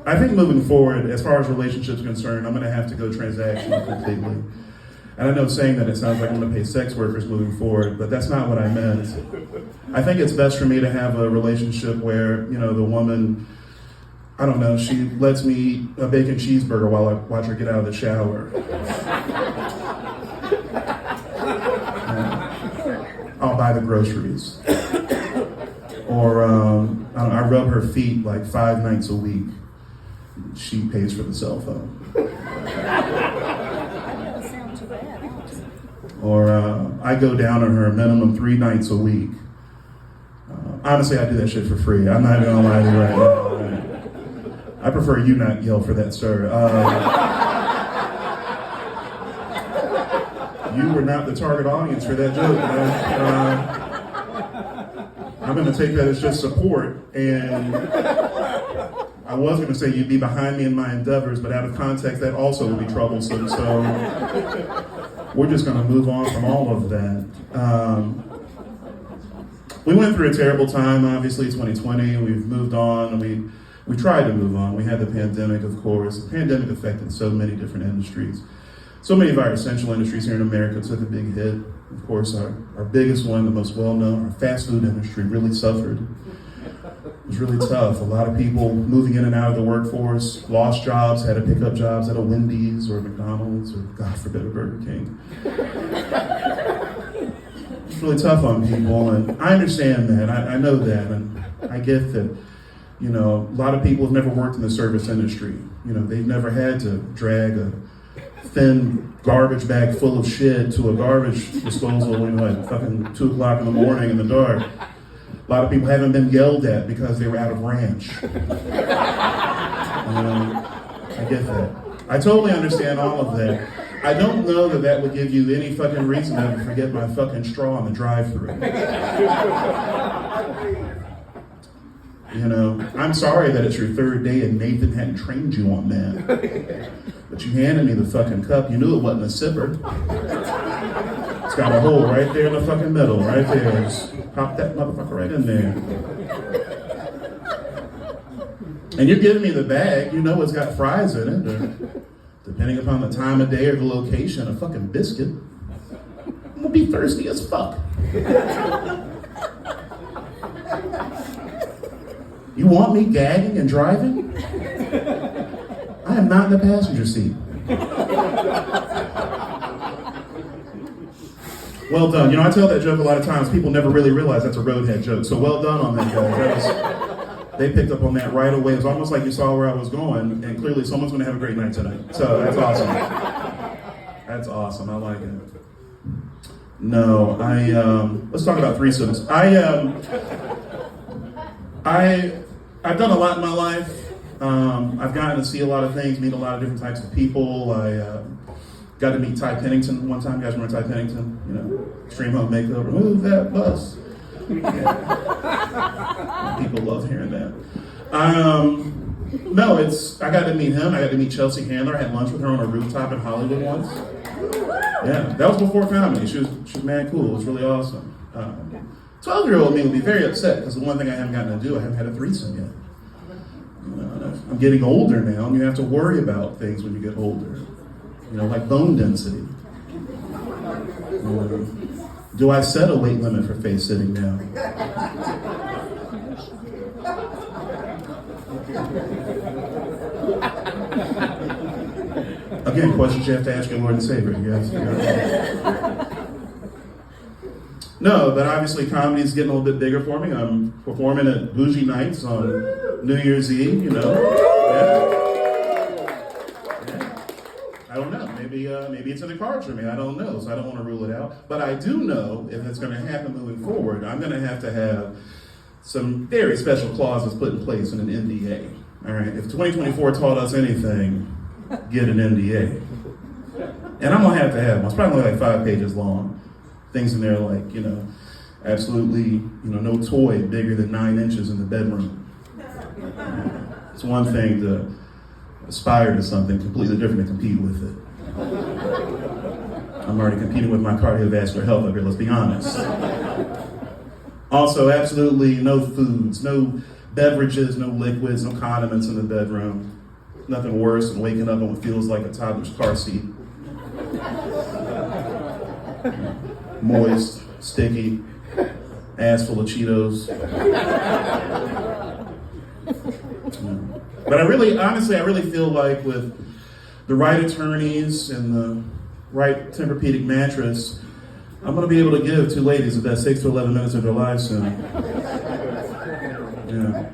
I think moving forward, as far as relationships are concerned, I'm going to have to go transactional completely. And I know saying that it sounds like I'm going to pay sex workers moving forward, but that's not what I meant. I think it's best for me to have a relationship where, the woman, I don't know, she lets me eat a bacon cheeseburger while I watch her get out of the shower. I'll buy the groceries. Or I rub her feet like 5 nights a week. She pays for the cell phone. Or I go down on her a minimum 3 nights a week. Honestly, I do that shit for free. I'm not even gonna lie to you right now. I prefer you not yell for that, sir. You were not the target audience for that joke, man. I'm going to take that as just support, and I was going to say you'd be behind me in my endeavors, but out of context, that also would be troublesome, so we're just going to move on from all of that. We went through a terrible time, obviously, 2020. We've moved on, and we tried to move on. We had the pandemic, of course. The pandemic affected so many different industries. So many of our essential industries here in America took a big hit. Of course, our biggest one, the most well-known, our fast food industry really suffered. It was really tough. A lot of people moving in and out of the workforce lost jobs, had to pick up jobs at a Wendy's or a McDonald's or, God forbid, a Burger King. It's really tough on people, and I understand that. I know that, and I get that. A lot of people have never worked in the service industry. They've never had to drag a thin garbage bag full of shit to a garbage disposal at fucking 2 o'clock in the morning in the dark. A lot of people haven't been yelled at because they were out of ranch. I get that. I totally understand all of that. I don't know that would give you any fucking reason to ever forget my fucking straw in the drive-thru. I'm sorry that it's your 3rd day and Nathan hadn't trained you on that. But you handed me the fucking cup. You knew it wasn't a sipper. It's got a hole right there in the fucking middle, right there. Just pop that motherfucker right in there. And you're giving me the bag. It's got fries in it. Or, depending upon the time of day or the location, a fucking biscuit. I'm gonna be thirsty as fuck. You want me gagging and driving? I am not in the passenger seat. Well done. I tell that joke a lot of times. People never really realize that's a roadhead joke. So well done on that, guys. They picked up on that right away. It was almost like you saw where I was going, and clearly someone's going to have a great night tonight. So that's awesome. That's awesome. I like it. No, let's talk about threesomes. I've done a lot in my life. I've gotten to see a lot of things, meet a lot of different types of people. I got to meet Ty Pennington one time. You guys remember Ty Pennington? Extreme Home Makeover. Move that bus. Yeah. People love hearing that. No, I got to meet him. I got to meet Chelsea Handler. I had lunch with her on a rooftop in Hollywood once. Yeah, that was before comedy. She was mad cool. It was really awesome. 12-year-old me would be very upset because the one thing I haven't gotten to do, I haven't had a threesome yet. I'm getting older now, and you have to worry about things when you get older. Like bone density. Do I set a weight limit for face sitting now? Again, questions you have to ask your Lord and Savior. Yes. No, but obviously comedy is getting a little bit bigger for me. I'm performing at Bougie Nights on New Year's Eve, Yeah. I don't know. Maybe it's in the cards for me. I don't know, so I don't want to rule it out. But I do know if it's going to happen moving forward, I'm going to have some very special clauses put in place in an NDA. All right. If 2024 taught us anything, get an NDA. And I'm going to have one. It's probably like 5 pages long. Things in there like, absolutely, no toy bigger than 9 inches in the bedroom. It's one thing to aspire to something completely different to compete with it. I'm already competing with my cardiovascular health up here, let's be honest. Also, absolutely no foods, no beverages, no liquids, no condiments in the bedroom. Nothing worse than waking up in what feels like a toddler's car seat. Moist, sticky, ass full of Cheetos. But I really feel like with the right attorneys and the right Tempur-Pedic mattress, I'm going to be able to give two ladies the best 6 to 11 minutes of their lives soon. Yeah.